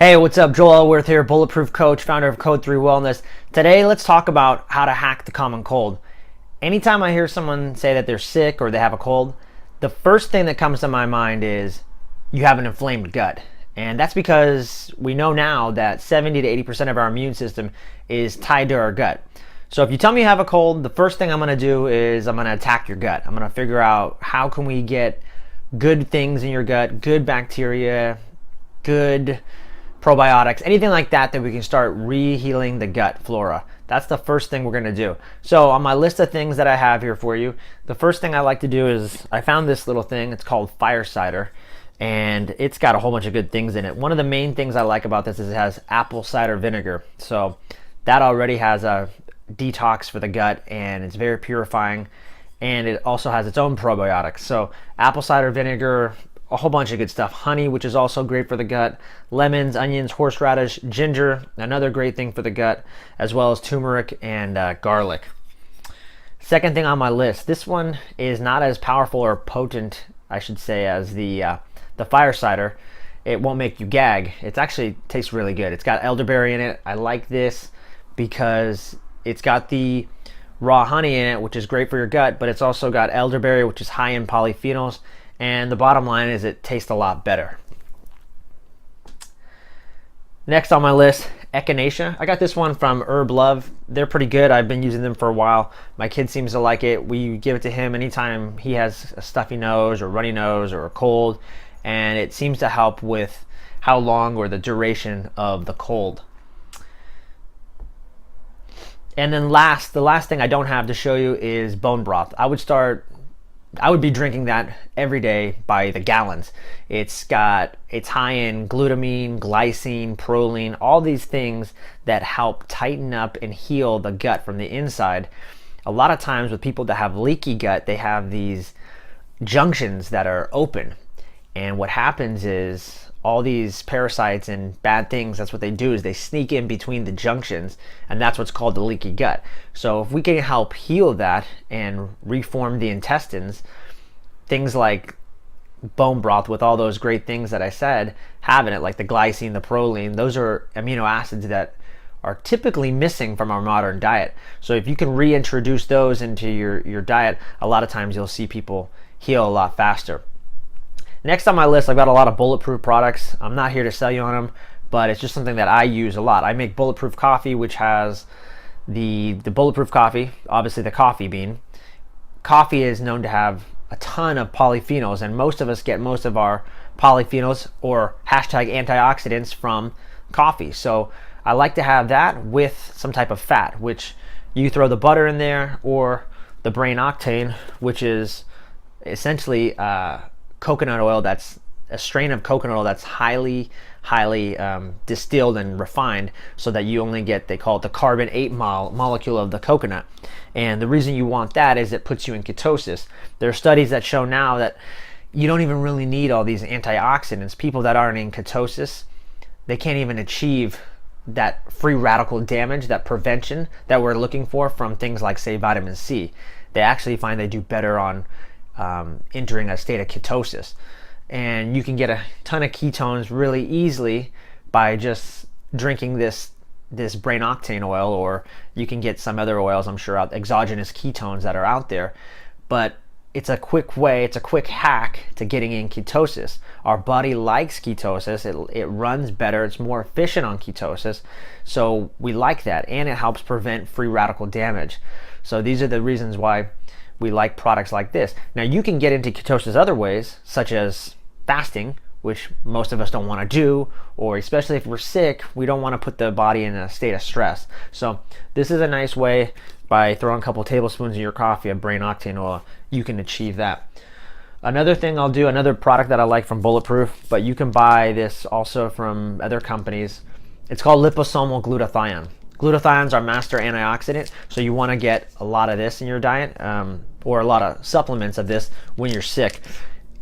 Hey, what's up? Joel Elworth here, Bulletproof Coach, founder of Code 3 Wellness. Today, let's talk about how to hack the common cold. Anytime I hear someone say that they're sick or they have a cold, the first thing that comes to my mind is you have an inflamed gut. And that's because we know now that 70 to 80% of our immune system is tied to our gut. So if you tell me you have a cold, the first thing I'm going to do is I'm going to attack your gut. I'm going to figure out how can we get good things in your gut, good bacteria, good probiotics, anything like that we can start re-healing the gut flora. That's the first thing we're going to do. So on my list of things that I have here for you, the first thing I like to do is I found this little thing. It's called fire cider, and it's got a whole bunch of good things in it. One of the main things I like about this is it has apple cider vinegar. So that already has a detox for the gut, and it's very purifying, and it also has its own probiotics. So apple cider vinegar, a whole bunch of good stuff. Honey, which is also great for the gut. Lemons, onions, horseradish, ginger, another great thing for the gut, as well as turmeric and garlic. Second thing on my list, this one is not as powerful or potent, I should say, as the fire cider. It won't make you gag. It actually tastes really good. It's got elderberry in it. I like this because it's got the raw honey in it, which is great for your gut, but it's also got elderberry, which is high in polyphenols. And the bottom line is it tastes a lot better. Next on my list, echinacea. I got this one from Herb Love. They're pretty good. I've been using them for a while. My kid seems to like it. We give it to him anytime he has a stuffy nose or runny nose or a cold, and it seems to help with how long or the duration of the cold. And then the last thing I don't have to show you is bone broth. I would be drinking that every day by the gallons. It's high in glutamine, glycine, proline, all these things that help tighten up and heal the gut from the inside. A lot of times with people that have leaky gut, they have these junctions that are open. And what happens is all these parasites and bad things, that's what they do, is they sneak in between the junctions, and that's what's called the leaky gut. So if we can help heal that and reform the intestines, things like bone broth with all those great things that I said have in it, like the glycine, the proline, those are amino acids that are typically missing from our modern diet. So if you can reintroduce those into your diet, a lot of times you'll see people heal a lot faster. Next on my list, I've got a lot of bulletproof products. I'm not here to sell you on them, but it's just something that I use a lot. I make bulletproof coffee, which has the bulletproof coffee, obviously the coffee bean. Coffee is known to have a ton of polyphenols, and most of us get most of our polyphenols or hashtag antioxidants from coffee. So I like to have that with some type of fat, which you throw the butter in there, or the brain octane, which is essentially coconut oil. That's a strain of coconut oil that's highly distilled and refined, so that you only get, they call it the carbon 8 molecule of the coconut. And the reason you want that is it puts you in ketosis. There are studies that show now that you don't even really need all these antioxidants. People that aren't in ketosis, they can't even achieve that free radical damage, that prevention that we're looking for from things like, say, vitamin C. They actually find they do better on entering a state of ketosis. And you can get a ton of ketones really easily by just drinking this brain octane oil, or you can get some other oils, I'm sure, exogenous ketones that are out there. But it's a quick way, it's a quick hack to getting in ketosis. Our body likes ketosis. It runs better, it's more efficient on ketosis. So we like that, and it helps prevent free radical damage. So these are the reasons why we like products like this. Now you can get into ketosis other ways, such as fasting, which most of us don't want to do, or especially if we're sick, we don't want to put the body in a state of stress. So this is a nice way, by throwing a couple tablespoons in your coffee of brain octane oil, you can achieve that. Another thing I'll do, another product that I like from Bulletproof, but you can buy this also from other companies, it's called liposomal glutathione. Glutathione's our master antioxidant, so you want to get a lot of this in your diet, or a lot of supplements of this when you're sick.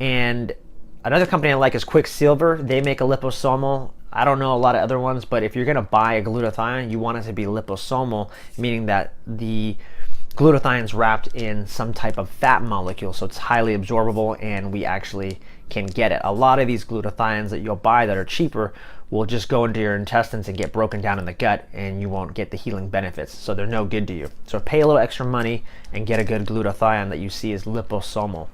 And another company I like is Quicksilver. They make a liposomal. I don't know a lot of other ones, but if you're going to buy a glutathione, you want it to be liposomal, meaning that the glutathione's wrapped in some type of fat molecule, so it's highly absorbable, and we actually can get it. A lot of these glutathiones that you'll buy that are cheaper will just go into your intestines and get broken down in the gut, and you won't get the healing benefits. So they're no good to you. So pay a little extra money and get a good glutathione that you see is liposomal.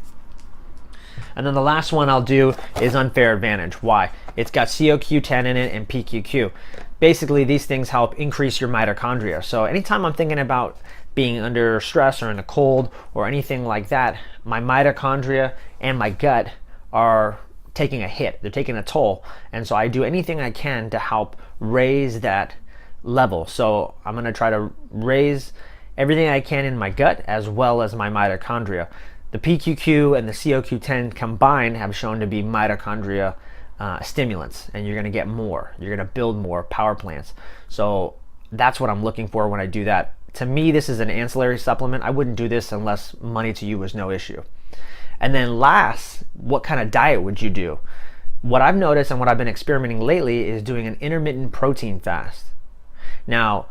And then the last one I'll do is Unfair Advantage. Why? It's got CoQ10 in it and PQQ. Basically, these things help increase your mitochondria. So anytime I'm thinking about being under stress or in a cold or anything like that, my mitochondria and my gut are taking a hit. They're taking a toll. And so I do anything I can to help raise that level. So I'm going to try to raise everything I can in my gut as well as my mitochondria. The PQQ and the CoQ10 combined have shown to be mitochondria stimulants, and you're going to get more. You're going to build more power plants. So that's what I'm looking for when I do that. To me, this is an ancillary supplement. I wouldn't do this unless money to you was no issue. And then last, what kind of diet would you do? What I've noticed and what I've been experimenting lately is doing an intermittent protein fast. Now,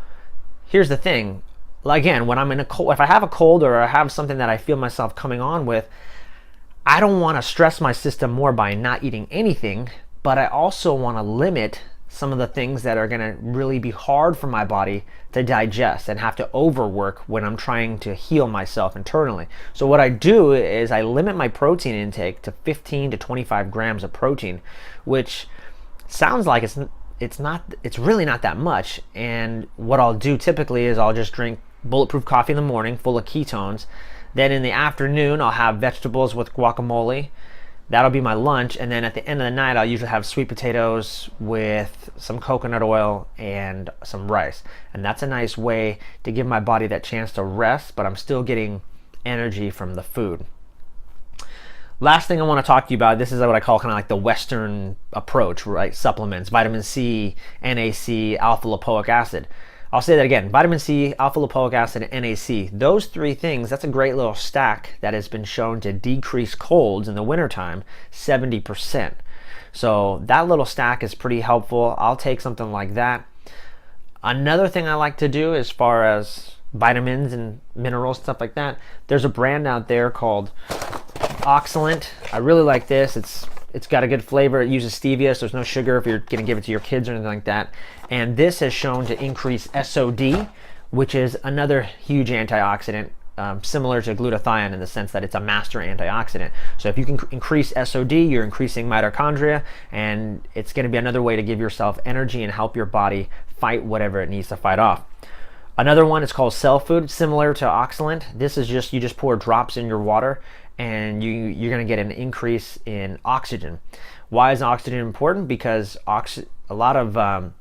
here's the thing. Again, when I'm in a cold, if I have a cold or I have something that I feel myself coming on with, I don't want to stress my system more by not eating anything, but I also want to limit some of the things that are going to really be hard for my body to digest and have to overwork when I'm trying to heal myself internally. So what I do is I limit my protein intake to 15 to 25 grams of protein, which sounds like it's really not that much. And what I'll do typically is I'll just drink bulletproof coffee in the morning full of ketones. Then in the afternoon, I'll have vegetables with guacamole. That'll be my lunch. And then at the end of the night, I'll usually have sweet potatoes with some coconut oil and some rice. And that's a nice way to give my body that chance to rest, but I'm still getting energy from the food. Last thing I want to talk to you about, this is what I call kind of like the Western approach, right? Supplements, vitamin C, NAC, alpha lipoic acid. I'll say that again, vitamin C, alpha lipoic acid, and NAC. Those three things, that's a great little stack that has been shown to decrease colds in the wintertime 70%. So that little stack is pretty helpful. I'll take something like that. Another thing I like to do as far as vitamins and minerals, stuff like that, there's a brand out there called Oxalent. I really like this. It's got a good flavor. It uses stevia, so there's no sugar if you're going to give it to your kids or anything like that. And this has shown to increase SOD, which is another huge antioxidant, similar to glutathione in the sense that it's a master antioxidant. So if you can increase SOD, you're increasing mitochondria, and it's going to be another way to give yourself energy and help your body fight whatever it needs to fight off. Another one is called Cell Food, similar to Oxalent. This is just, you just pour drops in your water and you're going to get an increase in oxygen. Why is oxygen important? Because a lot of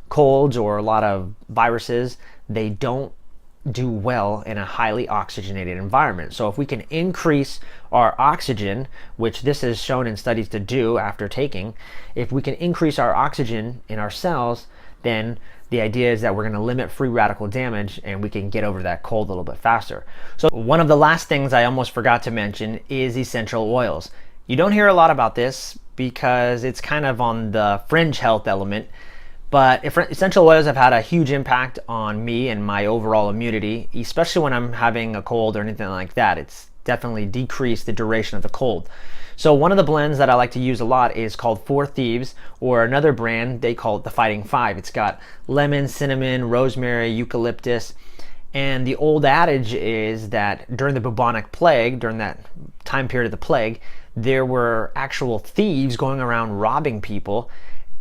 colds or a lot of viruses, they don't do well in a highly oxygenated environment. So if we can increase our oxygen, which this is shown in studies to do after taking, if we can increase our oxygen in our cells, then the idea is that we're going to limit free radical damage and we can get over that cold a little bit faster. So one of the last things I almost forgot to mention is essential oils. You don't hear a lot about this because it's kind of on the fringe health element, but essential oils have had a huge impact on me and my overall immunity, especially when I'm having a cold or anything like that. It's definitely decreased the duration of the cold. So one of the blends that I like to use a lot is called Four Thieves, or another brand, they call it the Fighting Five. It's got lemon, cinnamon, rosemary, eucalyptus. And the old adage is that during the bubonic plague, during that time period of the plague, there were actual thieves going around robbing people,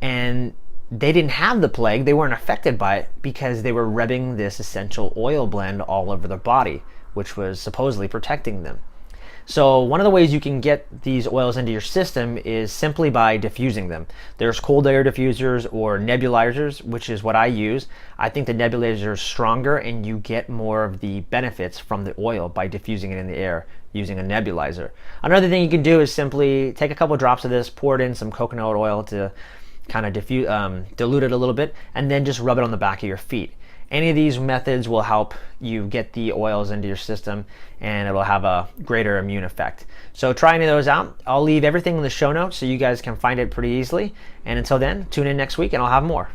and they didn't have the plague, they weren't affected by it because they were rubbing this essential oil blend all over their body, which was supposedly protecting them. So one of the ways you can get these oils into your system is simply by diffusing them. There's cold air diffusers or nebulizers, which is what I use. I think the nebulizer is stronger and you get more of the benefits from the oil by diffusing it in the air using a nebulizer. Another thing you can do is simply take a couple drops of this, pour it in some coconut oil to kind of dilute it a little bit, and then just rub it on the back of your feet. Any of these methods will help you get the oils into your system and it'll have a greater immune effect. So try any of those out. I'll leave everything in the show notes so you guys can find it pretty easily. And until then, tune in next week and I'll have more.